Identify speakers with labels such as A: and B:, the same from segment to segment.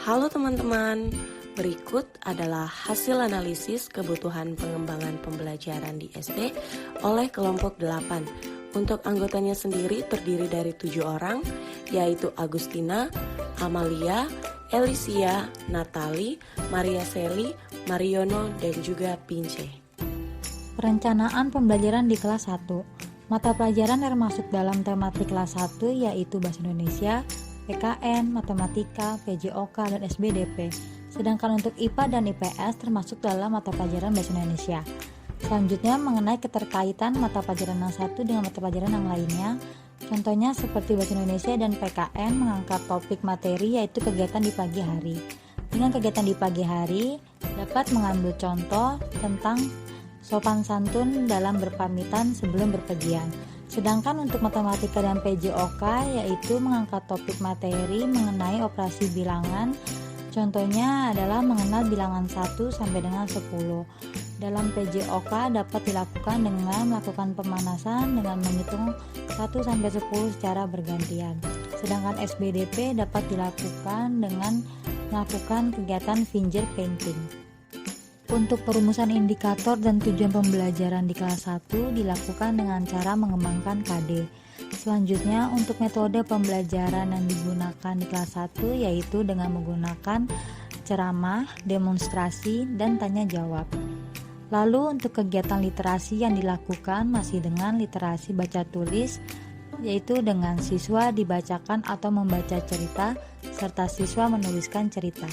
A: Halo teman-teman, berikut adalah hasil analisis kebutuhan pengembangan pembelajaran di SD oleh kelompok 8. Untuk anggotanya sendiri terdiri dari 7 orang, yaitu Agustina, Amalia, Elisia, Natali, Maria Seli, Mariono, dan juga Pince.
B: Perencanaan pembelajaran di kelas 1. Mata pelajaran yang masuk dalam tematik kelas 1 yaitu Bahasa Indonesia, PKN, Matematika, PJOK, dan SBDP. Sedangkan untuk IPA dan IPS termasuk dalam mata pelajaran Bahasa Indonesia. Selanjutnya mengenai keterkaitan mata pelajaran yang satu dengan mata pelajaran yang lainnya. Contohnya seperti Bahasa Indonesia dan PKN mengangkat topik materi yaitu kegiatan di pagi hari. Dengan kegiatan di pagi hari dapat mengambil contoh tentang sopan santun dalam berpamitan sebelum berpergian. Sedangkan untuk matematika dan PJOK yaitu mengangkat topik materi mengenai operasi bilangan. Contohnya adalah mengenal bilangan 1 sampai dengan 10. Dalam PJOK dapat dilakukan dengan melakukan pemanasan dengan menghitung 1 sampai 10 secara bergantian. Sedangkan SBDP dapat dilakukan dengan melakukan kegiatan finger painting. Untuk perumusan indikator dan tujuan pembelajaran di kelas 1 dilakukan dengan cara mengembangkan KD. Selanjutnya untuk metode pembelajaran yang digunakan di kelas 1 yaitu dengan menggunakan ceramah, demonstrasi, dan tanya jawab. Lalu untuk kegiatan literasi yang dilakukan masih dengan literasi baca tulis yaitu dengan siswa dibacakan atau membaca cerita serta siswa menuliskan cerita.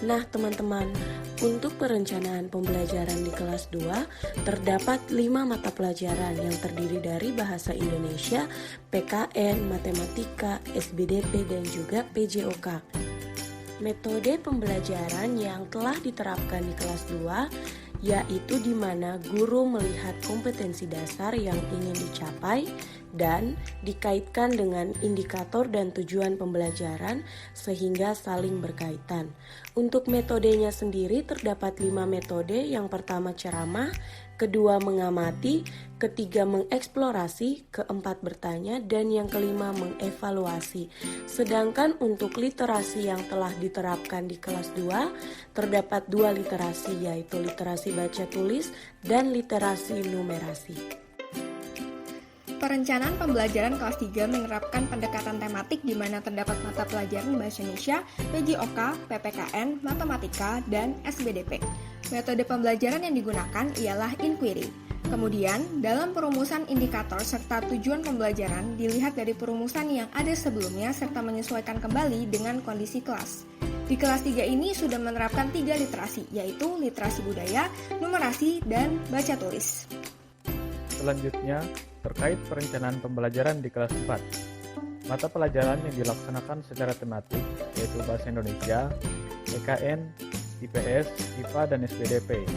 A: Nah teman-teman, untuk perencanaan pembelajaran di kelas 2 terdapat 5 mata pelajaran yang terdiri dari Bahasa Indonesia, PKN, Matematika, SBDP, dan juga PJOK. Metode pembelajaran yang telah diterapkan di kelas 2 yaitu di mana guru melihat kompetensi dasar yang ingin dicapai dan dikaitkan dengan indikator dan tujuan pembelajaran sehingga saling berkaitan. Untuk metodenya sendiri terdapat 5 metode, yang pertama ceramah, kedua mengamati, ketiga mengeksplorasi, keempat bertanya, dan yang kelima mengevaluasi. Sedangkan untuk literasi yang telah diterapkan di kelas 2 terdapat 2 literasi yaitu literasi baca tulis dan literasi numerasi.
C: Perencanaan pembelajaran kelas 3 menerapkan pendekatan tematik di mana terdapat mata pelajaran Bahasa Indonesia, PJOK, PPKN, Matematika, dan SBDP. Metode pembelajaran yang digunakan ialah inquiry. Kemudian, dalam perumusan indikator serta tujuan pembelajaran dilihat dari perumusan yang ada sebelumnya serta menyesuaikan kembali dengan kondisi kelas. Di kelas 3 ini sudah menerapkan 3 literasi, yaitu literasi budaya, numerasi, dan baca tulis.
D: Selanjutnya, terkait perencanaan pembelajaran di kelas 4. Mata pelajaran yang dilaksanakan secara tematik yaitu Bahasa Indonesia, PKN, IPS, IPA, dan SBDP.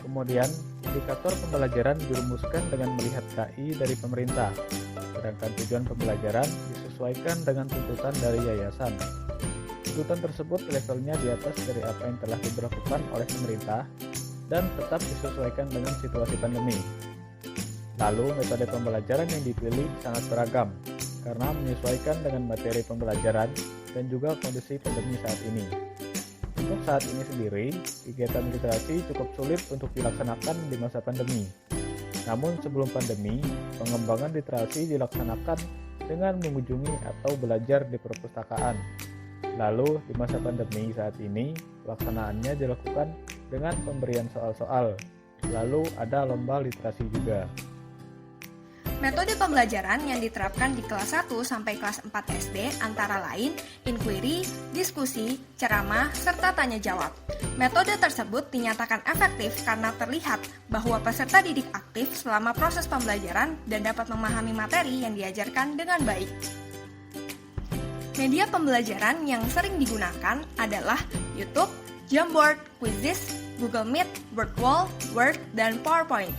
D: Kemudian, indikator pembelajaran dirumuskan dengan melihat KI dari pemerintah, sedangkan tujuan pembelajaran disesuaikan dengan tuntutan dari yayasan. Tuntutan tersebut levelnya di atas dari apa yang telah diberlakukan oleh pemerintah dan tetap disesuaikan dengan situasi pandemi. Lalu, metode pembelajaran yang dipilih sangat beragam karena menyesuaikan dengan materi pembelajaran dan juga kondisi pandemi saat ini. Untuk saat ini sendiri, kegiatan literasi cukup sulit untuk dilaksanakan di masa pandemi. Namun sebelum pandemi, pengembangan literasi dilaksanakan dengan mengunjungi atau belajar di perpustakaan. Lalu di masa pandemi saat ini, pelaksanaannya dilakukan dengan pemberian soal-soal. Lalu ada lomba literasi juga.
C: Metode pembelajaran yang diterapkan di kelas 1 sampai kelas 4 SD antara lain inquiry, diskusi, ceramah, serta tanya jawab. Metode tersebut dinyatakan efektif karena terlihat bahwa peserta didik aktif selama proses pembelajaran dan dapat memahami materi yang diajarkan dengan baik. Media pembelajaran yang sering digunakan adalah YouTube, Jamboard, Quizizz, Google Meet, Wordwall, Word, dan PowerPoint.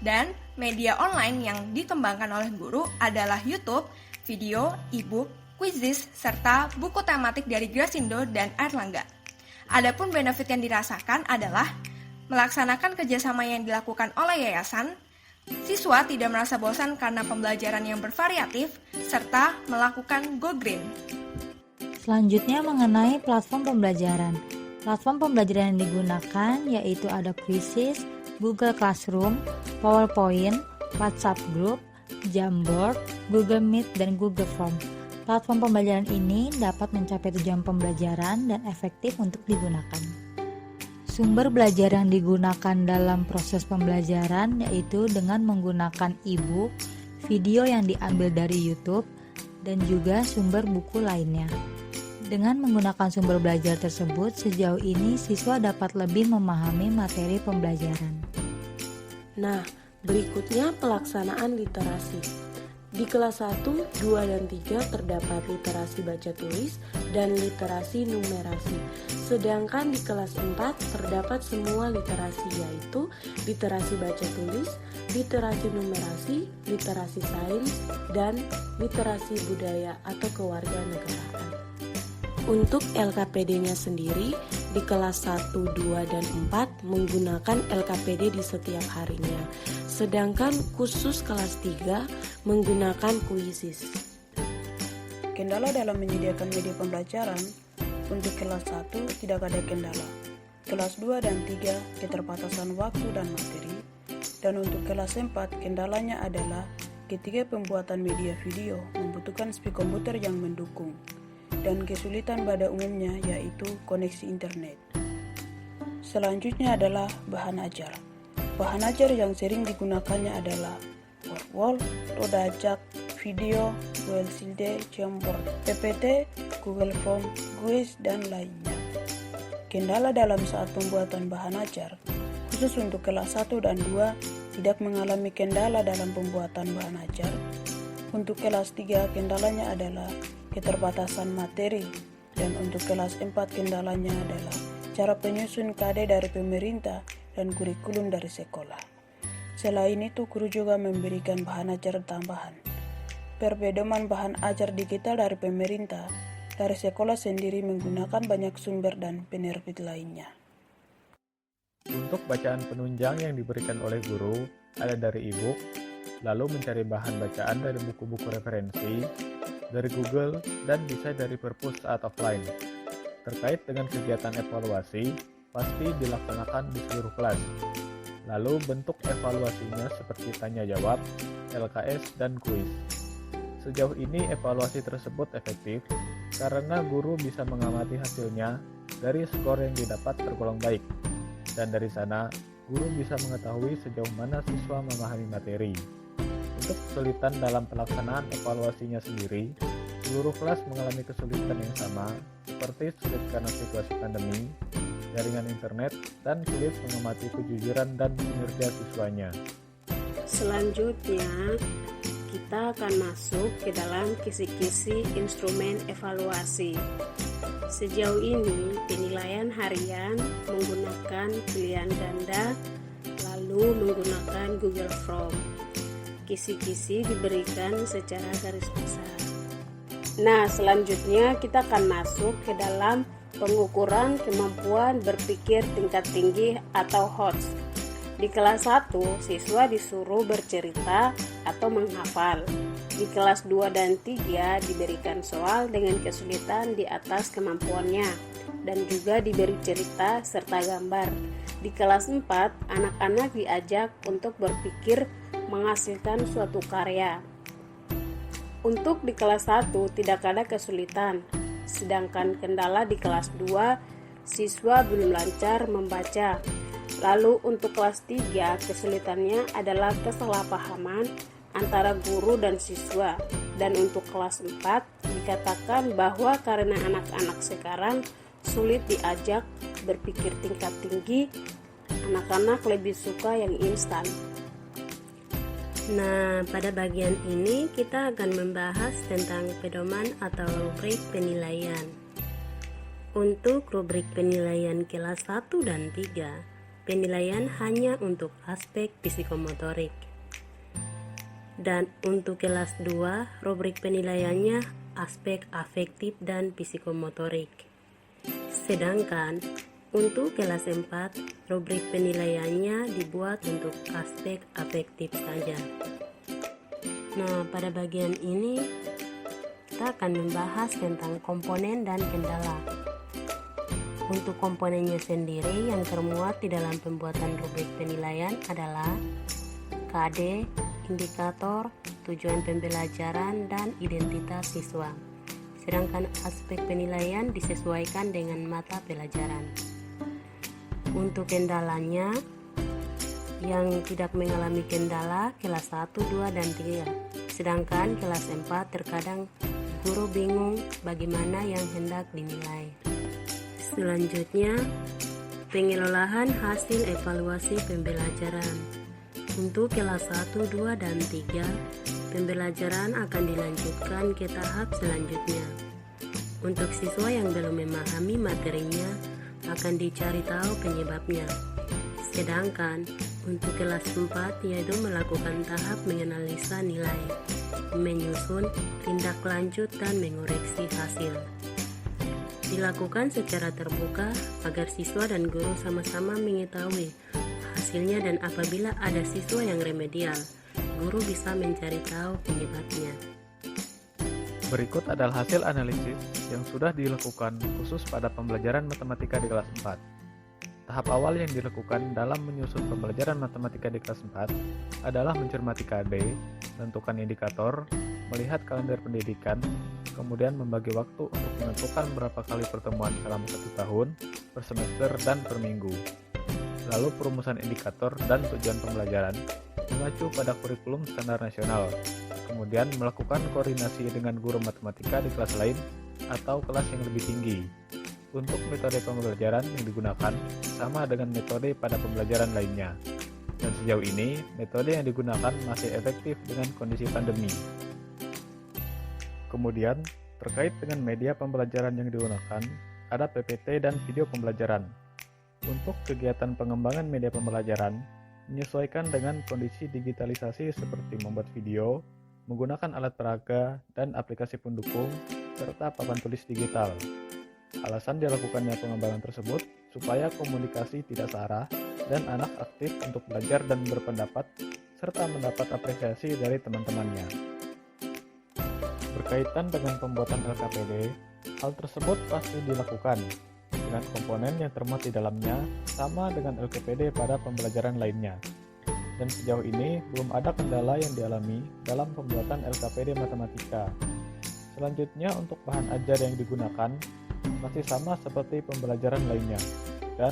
C: Dan media online yang dikembangkan oleh guru adalah YouTube, video, e-book, Quizizz, serta buku tematik dari Grasindo dan Airlangga. Adapun benefit yang dirasakan adalah melaksanakan kerjasama yang dilakukan oleh yayasan, siswa tidak merasa bosan karena pembelajaran yang bervariatif, serta melakukan go green.
B: Selanjutnya mengenai platform pembelajaran. Platform pembelajaran yang digunakan yaitu ada Quizzes, Google Classroom, PowerPoint, WhatsApp Group, Jamboard, Google Meet, dan Google Form. Platform pembelajaran ini dapat mencapai tujuan pembelajaran dan efektif untuk digunakan. Sumber belajar yang digunakan dalam proses pembelajaran yaitu dengan menggunakan e-book, video yang diambil dari YouTube, dan juga sumber buku lainnya. Dengan menggunakan sumber belajar tersebut, sejauh ini siswa dapat lebih memahami materi pembelajaran.
A: Nah, berikutnya pelaksanaan literasi. Di kelas 1, 2, dan 3 terdapat literasi baca tulis dan literasi numerasi. Sedangkan di kelas 4 terdapat semua literasi yaitu literasi baca tulis, literasi numerasi, literasi sains, dan literasi budaya atau kewarganegaraan. Untuk LKPD-nya sendiri, di kelas 1, 2, dan 4 menggunakan LKPD di setiap harinya. Sedangkan khusus kelas 3 menggunakan Quizzes.
E: Kendala dalam menyediakan media pembelajaran, untuk kelas 1 tidak ada kendala. Kelas 2 dan 3 keterbatasan waktu dan materi. Dan untuk kelas 4 kendalanya adalah ketika pembuatan media video membutuhkan spek komputer yang mendukung. Dan kesulitan pada umumnya yaitu koneksi internet. Selanjutnya adalah bahan ajar. Bahan ajar yang sering digunakannya adalah PowerPoint, roda ajak, video, WLCD, Jamboard, PPT, Google Form, Quiz, dan lainnya. Kendala dalam saat pembuatan bahan ajar, khusus untuk kelas 1 dan 2 tidak mengalami kendala dalam pembuatan bahan ajar. Untuk kelas 3 kendalanya adalah keterbatasan materi, dan untuk kelas 4 kendalanya adalah cara penyusun KD dari pemerintah dan kurikulum dari sekolah. Selain itu, guru juga memberikan bahan ajar tambahan. Perbedaan bahan ajar digital dari pemerintah, dari sekolah sendiri menggunakan banyak sumber dan penerbit lainnya.
D: Untuk bacaan penunjang yang diberikan oleh guru ada dari e-book, lalu mencari bahan bacaan dari buku-buku referensi, dari Google, dan bisa dari perpus saat offline. Terkait dengan kegiatan evaluasi, pasti dilaksanakan di seluruh kelas. Lalu bentuk evaluasinya seperti tanya jawab, LKS, dan kuis. Sejauh ini evaluasi tersebut efektif karena guru bisa mengamati hasilnya dari skor yang didapat tergolong baik. Dan dari sana, guru bisa mengetahui sejauh mana siswa memahami materi. Untuk kesulitan dalam pelaksanaan evaluasinya sendiri, seluruh kelas mengalami kesulitan yang sama, seperti sulit karena situasi pandemi, jaringan internet, dan sulit mengamati kejujuran dan kinerja siswanya.
F: Selanjutnya, kita akan masuk ke dalam kisi-kisi instrumen evaluasi. Sejauh ini, penilaian harian menggunakan pilihan ganda, lalu menggunakan Google Form. Kisi-kisi diberikan secara garis besar. Nah, selanjutnya kita akan masuk ke dalam pengukuran kemampuan berpikir tingkat tinggi atau HOTS. Di kelas 1, siswa disuruh bercerita atau menghafal. Di kelas 2 dan 3 diberikan soal dengan kesulitan di atas kemampuannya dan juga diberi cerita serta gambar. Di kelas 4, anak-anak diajak untuk berpikir menghasilkan suatu karya. Untuk di kelas 1 tidak ada kesulitan, sedangkan kendala di kelas 2 siswa belum lancar membaca. Lalu untuk kelas 3 kesulitannya adalah kesalahpahaman antara guru dan siswa. Dan untuk kelas 4 dikatakan bahwa karena anak-anak sekarang sulit diajak berpikir tingkat tinggi, anak-anak lebih suka yang instan.
G: Nah, pada bagian ini kita akan membahas tentang pedoman atau rubrik penilaian. Untuk rubrik penilaian kelas 1 dan 3, penilaian hanya untuk aspek psikomotorik. Dan untuk kelas 2, rubrik penilaiannya aspek afektif dan psikomotorik. Sedangkan untuk kelas 4, rubrik penilaiannya dibuat untuk aspek afektif saja. Nah, pada bagian ini kita akan membahas tentang komponen dan kendala. Untuk komponennya sendiri yang termuat di dalam pembuatan rubrik penilaian adalah KD, indikator, tujuan pembelajaran, dan identitas siswa. Sedangkan aspek penilaian disesuaikan dengan mata pelajaran. Untuk kendalanya, yang tidak mengalami kendala kelas 1, 2, dan 3. Sedangkan kelas 4 terkadang guru bingung bagaimana yang hendak dinilai. Selanjutnya, pengelolaan hasil evaluasi pembelajaran. Untuk kelas 1, 2, dan 3, pembelajaran akan dilanjutkan ke tahap selanjutnya. Untuk siswa yang belum memahami materinya, akan dicari tahu penyebabnya. Sedangkan untuk kelas 4 yaitu melakukan tahap menganalisa nilai, menyusun tindak lanjut dan mengoreksi hasil. Dilakukan secara terbuka agar siswa dan guru sama-sama mengetahui hasilnya, dan apabila ada siswa yang remedial, guru bisa mencari tahu penyebabnya.
D: Berikut adalah hasil analisis yang sudah dilakukan khusus pada pembelajaran matematika di kelas 4. Tahap awal yang dilakukan dalam menyusun pembelajaran matematika di kelas 4 adalah mencermati KD, menentukan indikator, melihat kalender pendidikan, kemudian membagi waktu untuk menentukan berapa kali pertemuan selama 1 tahun, per semester, dan per minggu. Lalu perumusan indikator dan tujuan pembelajaran mengacu pada kurikulum standar nasional, kemudian melakukan koordinasi dengan guru matematika di kelas lain atau kelas yang lebih tinggi. Untuk metode pembelajaran yang digunakan sama dengan metode pada pembelajaran lainnya, dan sejauh ini metode yang digunakan masih efektif dengan kondisi pandemi. Kemudian, terkait dengan media pembelajaran yang digunakan, ada PPT dan video pembelajaran. Untuk kegiatan pengembangan media pembelajaran, menyesuaikan dengan kondisi digitalisasi seperti membuat video, menggunakan alat peraga dan aplikasi pendukung, serta papan tulis digital. Alasan dilakukannya pengembangan tersebut supaya komunikasi tidak searah dan anak aktif untuk belajar dan berpendapat, serta mendapat apresiasi dari teman-temannya. Berkaitan dengan pembuatan LKPD, hal tersebut pasti dilakukan dengan komponen yang termuat di dalamnya sama dengan LKPD pada pembelajaran lainnya. Dan sejauh ini belum ada kendala yang dialami dalam pembuatan LKPD matematika. Selanjutnya, untuk bahan ajar yang digunakan masih sama seperti pembelajaran lainnya, dan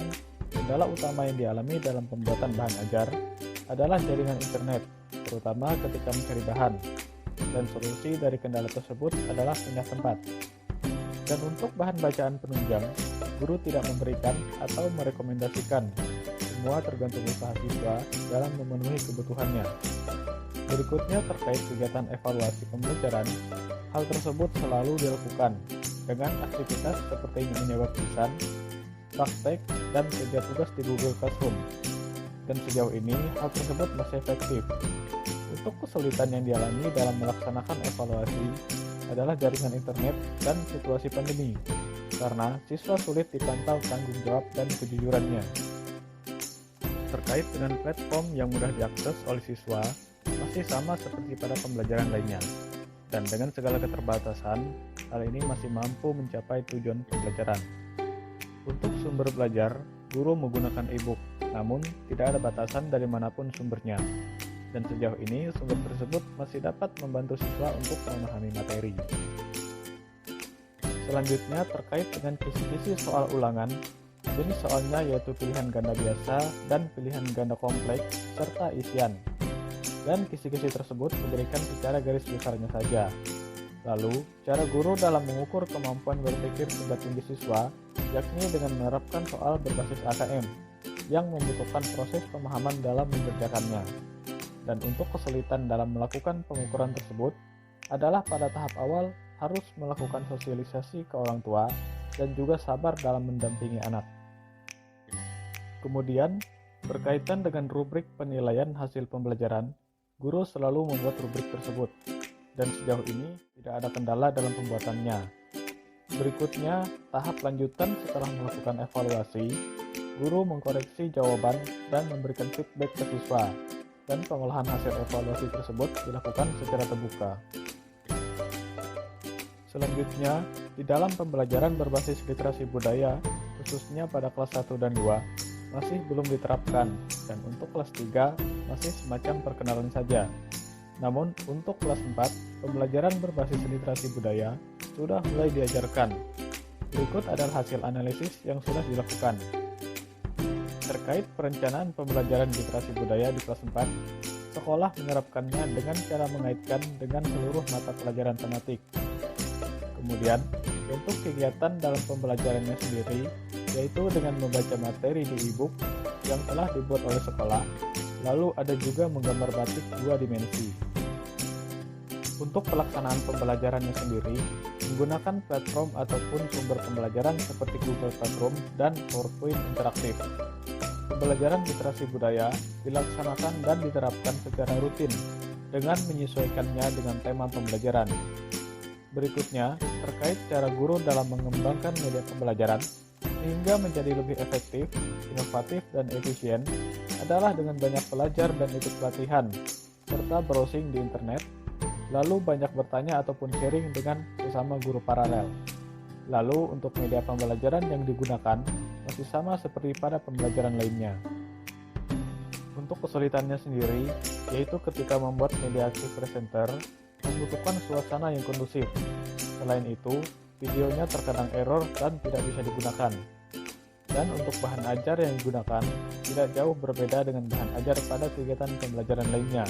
D: kendala utama yang dialami dalam pembuatan bahan ajar adalah jaringan internet, terutama ketika mencari bahan, dan solusi dari kendala tersebut adalah pindah tempat. Dan untuk bahan bacaan penunjang, guru tidak memberikan atau merekomendasikan, semua tergantung usaha siswa dalam memenuhi kebutuhannya. Berikutnya terkait kegiatan evaluasi pembelajaran, hal tersebut selalu dilakukan dengan aktivitas seperti menyewa tulisan, praktek, dan kerja tugas di Google Classroom. Dan sejauh ini hal tersebut masih efektif. Untuk kesulitan yang dialami dalam melaksanakan evaluasi adalah jaringan internet dan situasi pandemi, karena siswa sulit dipantau tanggung jawab dan kejujurannya. Terkait dengan platform yang mudah diakses oleh siswa, masih sama seperti pada pembelajaran lainnya. Dan dengan segala keterbatasan, hal ini masih mampu mencapai tujuan pembelajaran. Untuk sumber belajar, guru menggunakan e-book, namun tidak ada batasan dari manapun sumbernya. Dan sejauh ini, sumber tersebut masih dapat membantu siswa untuk memahami materi. Selanjutnya, terkait dengan kisi-kisi soal ulangan, jenis soalnya yaitu pilihan ganda biasa dan pilihan ganda kompleks, serta isian. Dan kisi-kisi tersebut diberikan secara garis besarnya saja. Lalu, cara guru dalam mengukur kemampuan berpikir tingkat tinggi siswa, yakni dengan menerapkan soal berbasis AKM, yang membutuhkan proses pemahaman dalam mengerjakannya. Dan untuk kesulitan dalam melakukan pengukuran tersebut, adalah pada tahap awal harus melakukan sosialisasi ke orang tua, dan juga sabar dalam mendampingi anak. Kemudian, berkaitan dengan rubrik penilaian hasil pembelajaran, guru selalu membuat rubrik tersebut, dan sejauh ini tidak ada kendala dalam pembuatannya. Berikutnya, tahap lanjutan setelah melakukan evaluasi, guru mengkoreksi jawaban dan memberikan feedback ke siswa, dan pengolahan hasil evaluasi tersebut dilakukan secara terbuka. Selanjutnya, di dalam pembelajaran berbasis literasi budaya, khususnya pada kelas 1 dan 2, masih belum diterapkan, dan untuk kelas 3 masih semacam perkenalan saja. Namun, untuk kelas 4, pembelajaran berbasis literasi budaya sudah mulai diajarkan. Berikut adalah hasil analisis yang sudah dilakukan. Terkait perencanaan pembelajaran literasi budaya di kelas 4, sekolah menerapkannya dengan cara mengaitkan dengan seluruh mata pelajaran tematik. Kemudian, untuk kegiatan dalam pembelajarannya sendiri, yaitu dengan membaca materi di e-book yang telah dibuat oleh sekolah, lalu ada juga menggambar batik 2 dimensi. Untuk pelaksanaan pembelajarannya sendiri, menggunakan platform ataupun sumber pembelajaran seperti Google Classroom dan PowerPoint interaktif. Pembelajaran literasi budaya dilaksanakan dan diterapkan secara rutin dengan menyesuaikannya dengan tema pembelajaran. Berikutnya, terkait cara guru dalam mengembangkan media pembelajaran sehingga menjadi lebih efektif, inovatif, dan efisien adalah dengan banyak belajar dan ikut pelatihan, serta browsing di internet, lalu banyak bertanya ataupun sharing dengan sesama guru paralel. Lalu untuk media pembelajaran yang digunakan masih sama seperti pada pembelajaran lainnya. Untuk kesulitannya sendiri, yaitu ketika membuat media active presenter, membutuhkan suasana yang kondusif. Selain itu, videonya terkadang error dan tidak bisa digunakan. Dan untuk bahan ajar yang digunakan, tidak jauh berbeda dengan bahan ajar pada kegiatan pembelajaran lainnya.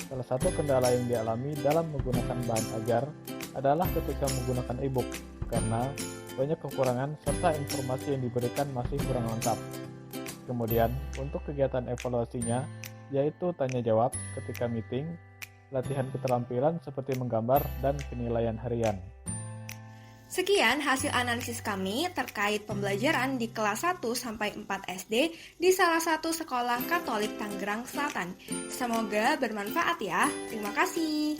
D: Salah satu kendala yang dialami dalam menggunakan bahan ajar adalah ketika menggunakan e-book, karena banyak kekurangan serta informasi yang diberikan masih kurang lengkap. Kemudian, untuk kegiatan evaluasinya, yaitu tanya jawab ketika meeting, latihan keterampilan seperti menggambar, dan penilaian harian.
C: Sekian hasil analisis kami terkait pembelajaran di kelas 1 sampai 4 SD di salah satu sekolah Katolik Tangerang Selatan. Semoga bermanfaat ya. Terima kasih.